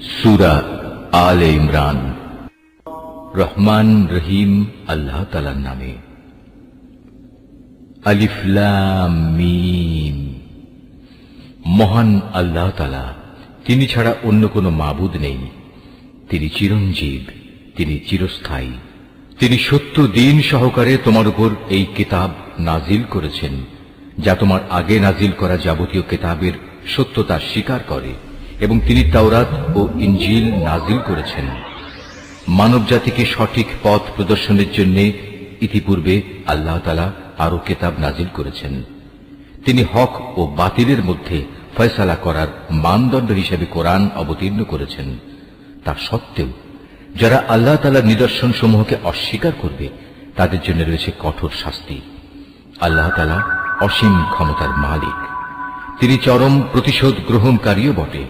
সূরা আলে ইমরান। রহমান রহিম আল্লাহ তাআলার নামে। আলিফ লাম মিম। মহান আল্লাহ তাআলা, তিনি ছাড়া অন্য কোনো মাবুদ নেই। তিনি চিরঞ্জীব, তিনি চিরস্থায়ী। তিনি সত্য দিন সহকারে তোমার উপর এই কিতাব নাজিল করেছেন, যা তোমার আগে নাজিল করা যাবতীয় কিতাবের সত্যতা স্বীকার করে, এবং তিনি তাওরাত ও ইনজিল নাজিল করেছেন মানব জাতিকে সঠিক পথ প্রদর্শনের জন্য। ইতিপূর্বে আল্লাহ তাআলা আরো কিতাব নাজিল করেছেন। তিনি হক ও বাতিলের মধ্যে ফয়সালা করার মানদণ্ড হিসেবে কোরআন অবতীর্ণ করেছেন। তা সত্ত্বেও যারা আল্লাহ তাআলার নিদর্শন সমূহকে অস্বীকার করবে, তাদের জন্য রয়েছে কঠোর শাস্তি। আল্লাহ তাআলা অসীম ক্ষমতার মালিক, তিনি চরম প্রতিশোধ গ্রহণকারীও বটে।